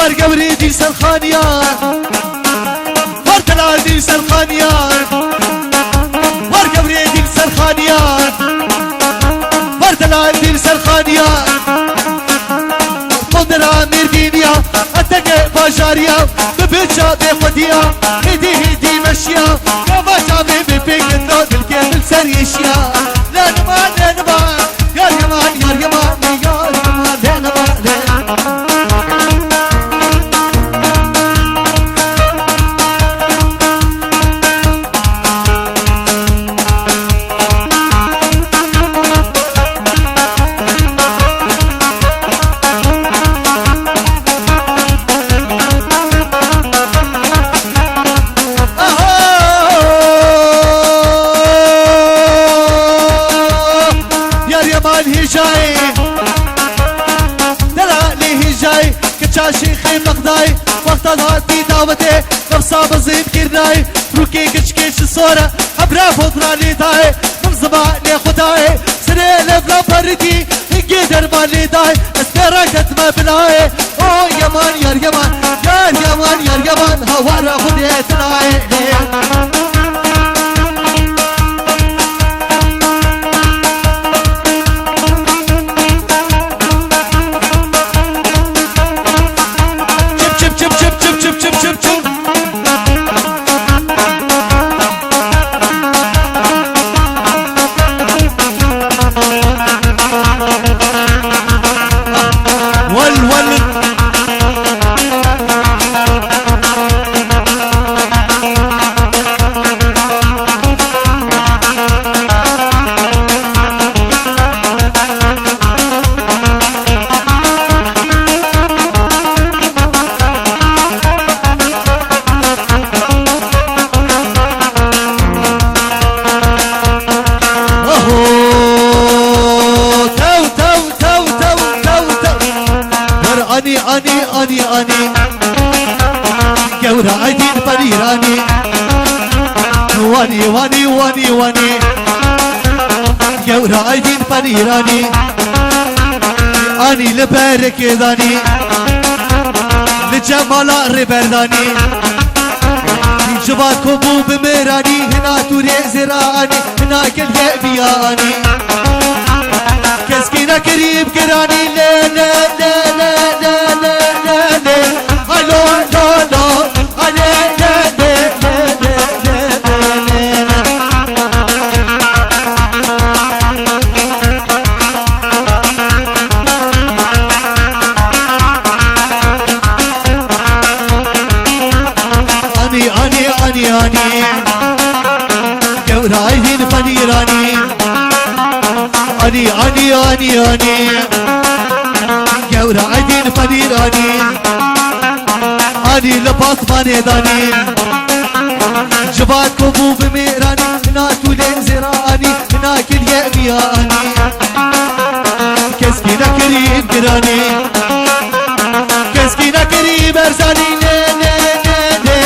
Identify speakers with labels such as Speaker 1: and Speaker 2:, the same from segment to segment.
Speaker 1: وارقبري دي سرخانيان وارتلع دي سرخانيان وارقبري دي سرخانيان وارتلع دي سرخانيان مدر عامر دينيا اتقى باجاريا ببجا بخديا هدي هدي مشيا كباشا ببيك النود الكامل سريشيا لا نمان لا نمان يا يمان يا يمان يا يمان لا نمان شيخي مقداي وقت هاتي دعوتي نفسا بزيد كرناي روكي كشكيش الصورة عبرا فضرا لي داي من زمان خداي سري لبلا بردي هنجي دربان لي داي اسبرا كتما بلاي او يمان يا يمان يا يمان يا يمان هوارا خدي تناي أني جورا عيدين فريراني واني واني واني واني جورا عيدين فريراني أني لبارك داني لجمال ربرداني جبات كوبو بميراني هنا توري زراني هنا كل بياني كسكينا كريم كراني لا لا لا لا لا لا أني أني أني أني جورا عدين فنيراني أني لباس ماني داني جبات كوبو بميراني هنا تولين زراني هنا كل يأمياني كسكينا كريم كراني كسكينا كريم أرزاني لي لي لي لي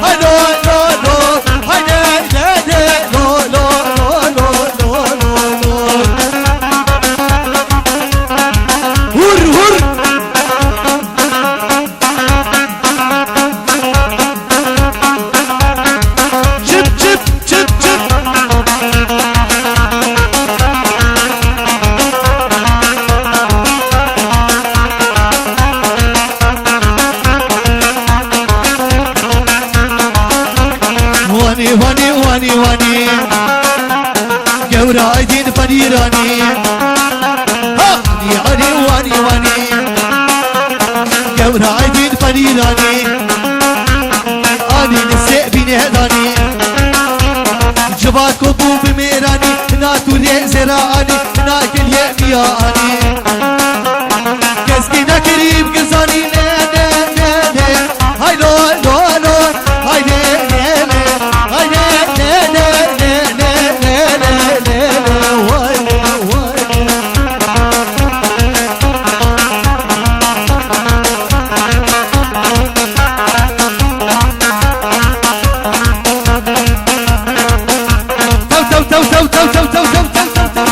Speaker 1: هلو لو لو هلو لي لو لو واني واني جورا عيدين فنيراني هاني واني واني واني جورا عيدين فنيراني اني نسيء بيني هداني جبات كوبو بميراني هنا تولي زراني هنا كل يأمياني كسكينا كريم قزاني لا لا لا لا هاي لو لو لو هاي لا لا لا هاي لا لا لا لا لا لا لا واي واي تو تو تو تو تو تو تو تو تو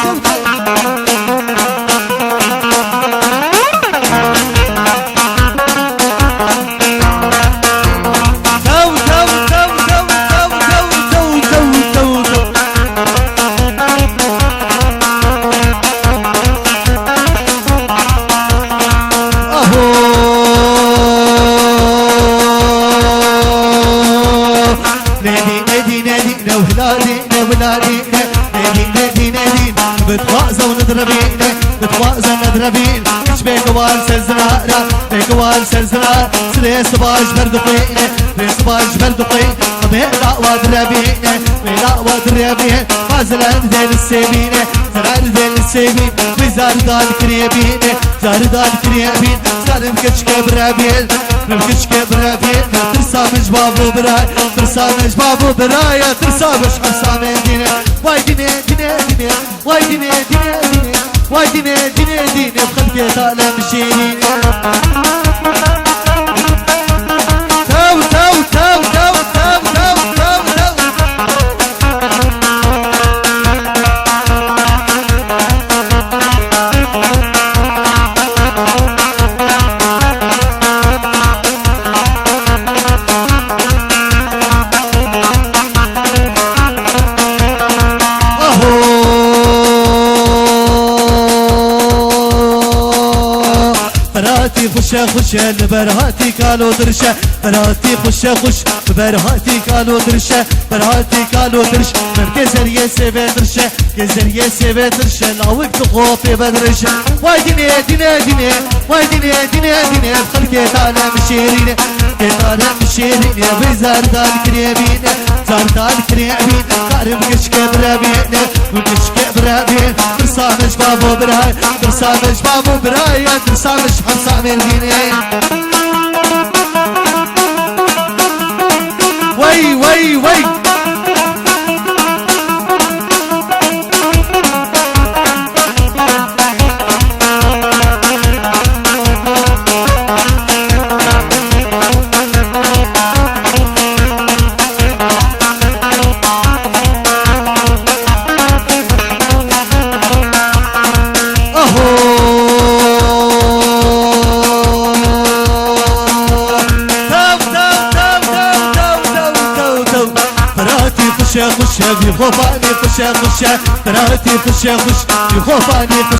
Speaker 1: وان سرزنا سري سباج بردقينه سري سباج بردقين بيلا ودربينه بيلا ودربينه فازلان ذيل السبينه زرار ذيل السبين بزاردان كريبينه زاردان كريبين زارم كشك برابين كشك برابين ترسامج بابو براي ترسامج بابو براي ترسامج حسام دينه واي دينه دينه دينه واي دينه دينه دينه واي دينه دينه دينه بخلقي طالع مشيني تو تو تو تو تو تو تو براتي خشة خشة براتي كالو درشة براتي خشة خش براتي كالو درشة براتي كالو درش من كزرية سيبه درشة كزرية سيبه درشة لاوك تخوفي بدرشة واي ديني ديني ديني واي ديني ديني ديني بخلقي تعالى مشيريني تعالى مشيريني بزاردان كريبيني زاردان كريبين كارم كشك برابيني وكشك برابين ترسامج بابو براي ترسامج بابو براي ترسامج حسام الديني وي وي وي خشة خشة بخوفاني خشة خشة براتي خشة خش بخوفاني